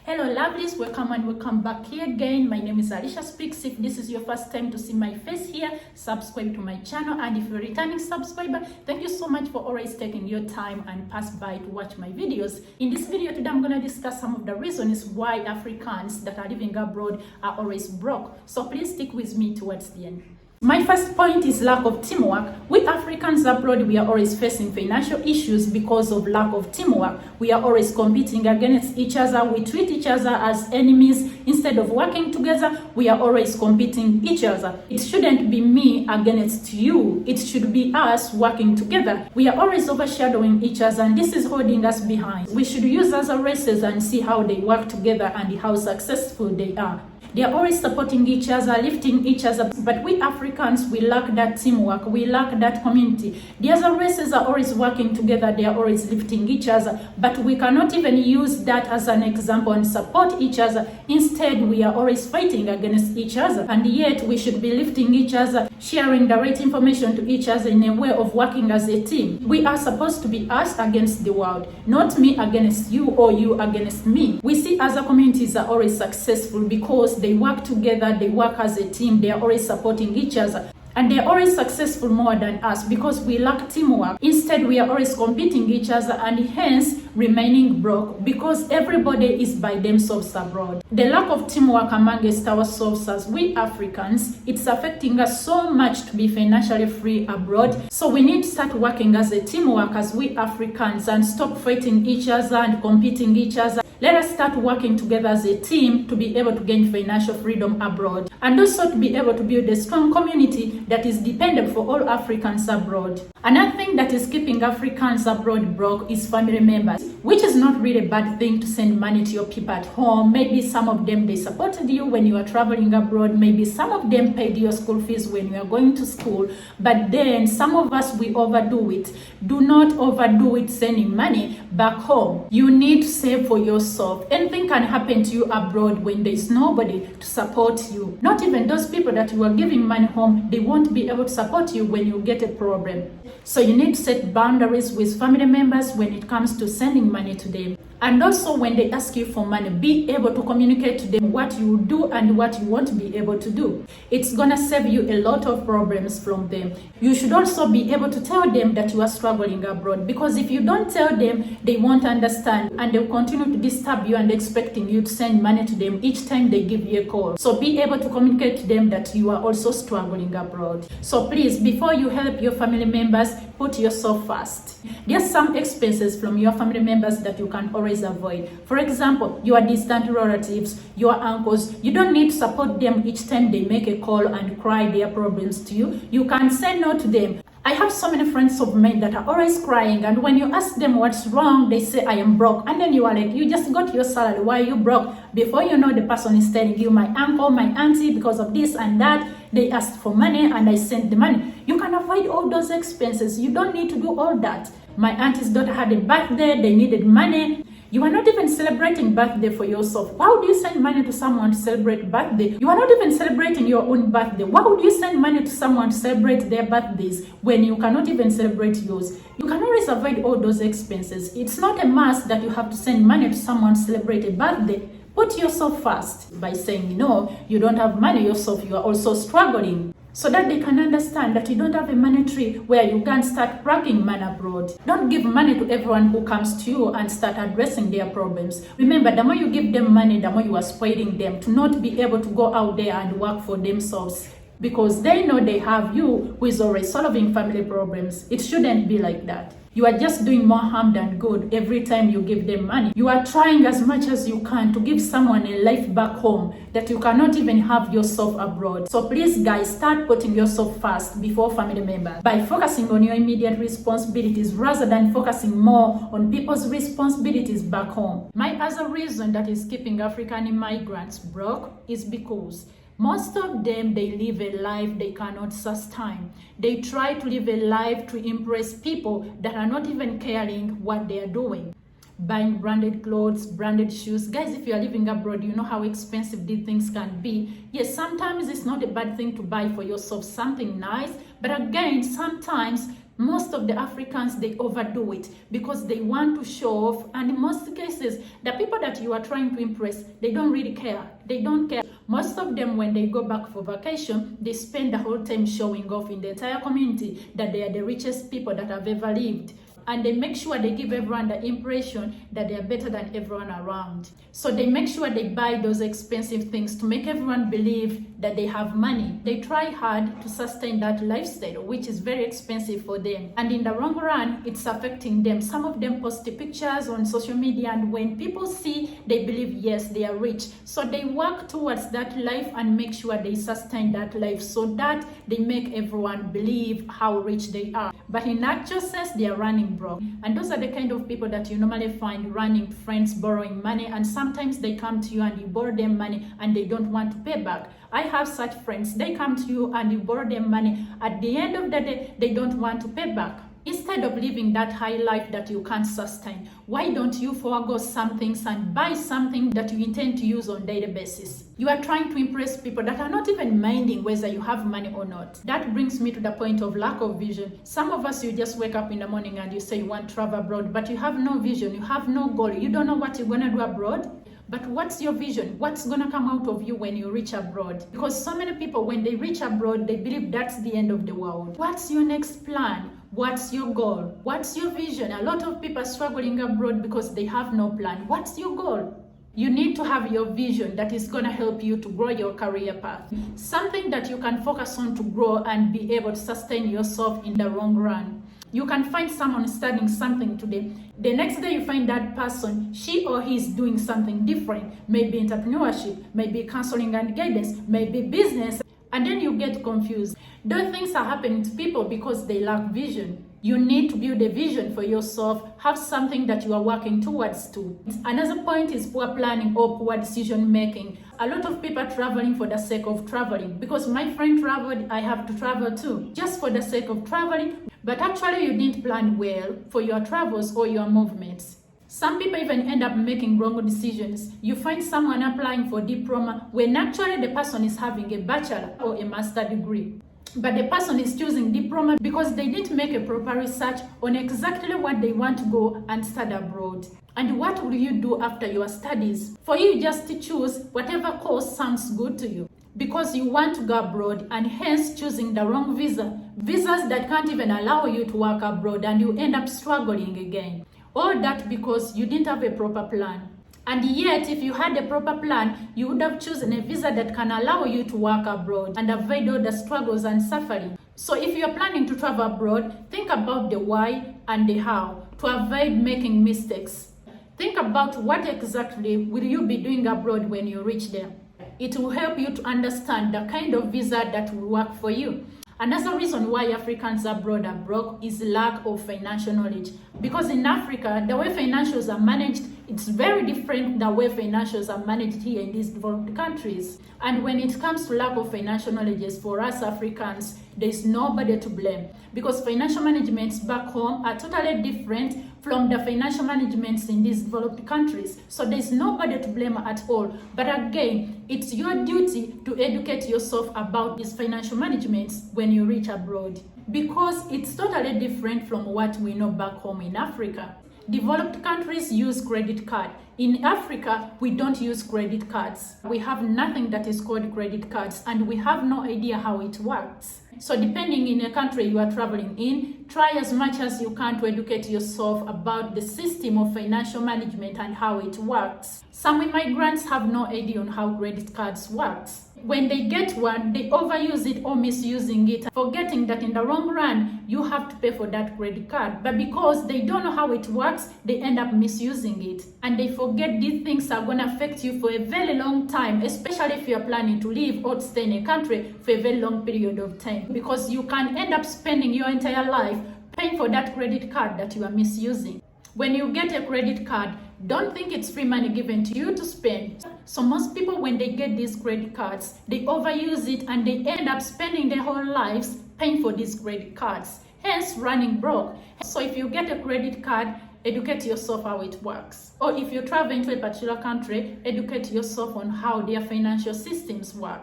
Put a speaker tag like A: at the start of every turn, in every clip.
A: Hello lovelies, welcome back here again. My name is Alicia Speaks. If this is your first time to see my face here, subscribe to my channel, and if you're a returning subscriber, thank you so much for always taking your time and pass by to watch my videos. In this video today, I'm going to discuss some of the reasons why Africans that are living abroad are always broke. So please stick with me towards the end. My first point is lack of teamwork. We Africans abroad, we are always facing financial issues because of lack of teamwork. We are always competing against each other. We treat each other as enemies. Instead of working together, we are always competing each other. It shouldn't be me against you. It should be us working together. We are always overshadowing each other, and this is holding us behind. We should use as a races and see how they work together and how successful they are. They are always supporting each other, lifting each other, but we Africans, we lack that teamwork, we lack that community. The other races are always working together, they are always lifting each other, but we cannot even use that as an example and support each other. Instead, we are always fighting against each other, and yet we should be lifting each other, sharing the right information to each other in a way of working as a team. We are supposed to be us against the world, not me against you or you against me. We see other communities are always successful because they work together, they work as a team, they are always supporting each other. And they are always successful more than us because we lack teamwork. Instead, we are always competing each other and hence remaining broke because everybody is by themselves abroad. The lack of teamwork amongst ourselves as we Africans, it's affecting us so much to be financially free abroad. So we need to start working as a teamwork as we Africans and stop fighting each other and competing each other. Let us start working together as a team to be able to gain financial freedom abroad and also to be able to build a strong community that is dependent for all Africans abroad. Another thing that is keeping Africans abroad broke is family members, which is not really a bad thing to send money to your people at home. Maybe some of them, they supported you when you are traveling abroad. Maybe some of them paid your school fees when you are going to school. But then some of us, we overdo it. Do not overdo it sending money back home. You need to save for yourself. Anything can happen to you abroad when there is nobody to support you. Not even those people that you are giving money home, they won't be able to support you when you get a problem. So you need to set boundaries with family members when it comes to sending money to them. And also when they ask you for money, be able to communicate to them what you do and what you want to be able to do. It's gonna save you a lot of problems from them. You should also be able to tell them that you are struggling abroad, because if you don't tell them, they won't understand and they'll continue to disturb you and expecting you to send money to them each time they give you a call. So be able to communicate to them that you are also struggling abroad. So please, before you help your family members, put yourself first. There are some expenses from your family members that you can always avoid. For example, your distant relatives, your uncles, you don't need to support them each time they make a call and cry their problems to you. You can say no to them. I have so many friends of mine that are always crying, and when you ask them what's wrong, they say, I am broke. And then you are like, you just got your salary, why are you broke? Before you know, the person is telling you, my uncle, my auntie, because of this and that, they asked for money and I sent the money. You can avoid all those expenses. You don't need to do all that. My auntie's daughter had a birthday, they needed money. You are not even celebrating birthday for yourself. Why would you send money to someone to celebrate birthday? You are not even celebrating your own birthday. Why would you send money to someone to celebrate their birthdays when you cannot even celebrate yours? You can always avoid all those expenses. It's not a must that you have to send money to someone to celebrate a birthday. Put yourself first by saying, no, you don't have money yourself, you are also struggling, so that they can understand that you don't have a money tree where you can start bragging money abroad. Don't give money to everyone who comes to you and start addressing their problems. Remember, the more you give them money, the more you are spoiling them to not be able to go out there and work for themselves, because they know they have you who is already solving family problems. It shouldn't be like that. You are just doing more harm than good every time you give them money. You are trying as much as you can to give someone a life back home that you cannot even have yourself abroad. So please guys, start putting yourself first before family members by focusing on your immediate responsibilities rather than focusing more on people's responsibilities back home. My other reason that is keeping African immigrants broke is because most of them, they live a life they cannot sustain. They try to live a life to impress people that are not even caring what they are doing. Buying branded clothes, branded shoes. Guys, if you are living abroad, you know how expensive these things can be. Yes, sometimes it's not a bad thing to buy for yourself something nice, but again, sometimes Most of the Africans, they overdo it because they want to show off. And in most cases, the people that you are trying to impress, they don't really care. They don't care. Most of them, when they go back for vacation, they spend the whole time showing off in the entire community that they are the richest people that have ever lived. And they make sure they give everyone the impression that they are better than everyone around. So they make sure they buy those expensive things to make everyone believe that they have money. They try hard to sustain that lifestyle, which is very expensive for them. And in the long run, it's affecting them. Some of them post pictures on social media, and when people see, they believe, yes, they are rich. So they work towards that life and make sure they sustain that life so that they make everyone believe how rich they are. But in actual sense, they are running broke. And those are the kind of people that you normally find running friends, borrowing money, and sometimes they come to you and you borrow them money and they don't want to pay back. I have such friends. They come to you and you borrow them money. At the end of the day, they don't want to pay back. Instead of living that high life that you can't sustain, why don't you forego some things and buy something that you intend to use on a daily basis? You are trying to impress people that are not even minding whether you have money or not. That brings me to the point of lack of vision. Some of us, you just wake up in the morning and you say you want to travel abroad, but you have no vision, you have no goal, you don't know what you're going to do abroad. But what's your vision? What's going to come out of you when you reach abroad? Because so many people, when they reach abroad, they believe that's the end of the world. What's your next plan? What's your goal? What's your vision? A lot of people are struggling abroad because they have no plan. What's your goal? You need to have your vision that is going to help you to grow your career path. Something that you can focus on to grow and be able to sustain yourself in the long run. You can find someone studying something today. The next day you find that person, she or he is doing something different. Maybe entrepreneurship, maybe counseling and guidance, maybe business. And then you get confused. Those things are happening to people because they lack vision. You need to build a vision for yourself, have something that you are working towards to. Another point is poor planning or poor decision making. A lot of people are traveling for the sake of traveling. Because my friend traveled, I have to travel too. Just for the sake of traveling. But actually you didn't plan well for your travels or your movements. Some people even end up making wrong decisions. You find someone applying for diploma when actually the person is having a bachelor or a master degree. But the person is choosing diploma because they didn't make a proper research on exactly what they want to go and study abroad. And what will you do after your studies? For you just to choose whatever course sounds good to you. Because you want to go abroad and hence choosing the wrong visa. Visas that can't even allow you to work abroad and you end up struggling again. All that because you didn't have a proper plan. And yet, if you had a proper plan, you would have chosen a visa that can allow you to work abroad and avoid all the struggles and suffering. So if you're planning to travel abroad, think about the why and the how to avoid making mistakes. Think about what exactly will you be doing abroad when you reach there. It will help you to understand the kind of visa that will work for you. Another reason why Africans abroad are broke is lack of financial knowledge. Because in Africa, the way financials are managed, it's very different the way financials are managed here in these developed countries. And when it comes to lack of financial knowledge, for us Africans, there's nobody to blame. Because financial managements back home are totally different from the financial managements in these developed countries. So there's nobody to blame at all. But again, it's your duty to educate yourself about these financial managements when you reach abroad. Because it's totally different from what we know back home in Africa. Developed countries use credit card. In Africa, we don't use credit cards. We have nothing that is called credit cards and we have no idea how it works. So depending in a country you are traveling in, try as much as you can to educate yourself about the system of financial management and how it works. Some immigrants have no idea on how credit cards works. When they get one, they overuse it or misusing it, forgetting that in the long run, you have to pay for that credit card. But because they don't know how it works, they end up misusing it. And they forget these things are going to affect you for a very long time, especially if you're planning to live or to stay in a country for a very long period of time. Because you can end up spending your entire life paying for that credit card that you are misusing. When you get a credit card, don't think it's free money given to you to spend. So most people, when they get these credit cards, they overuse it and they end up spending their whole lives paying for these credit cards, hence running broke. So if you get a credit card, educate yourself how it works. Or if you're traveling to a particular country, educate yourself on how their financial systems work.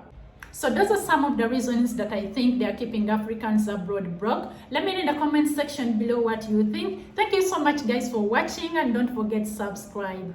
A: So those are some of the reasons that I think they are keeping Africans abroad broke. Let me know in the comment section below what you think. Thank you so much guys for watching, and don't forget to subscribe.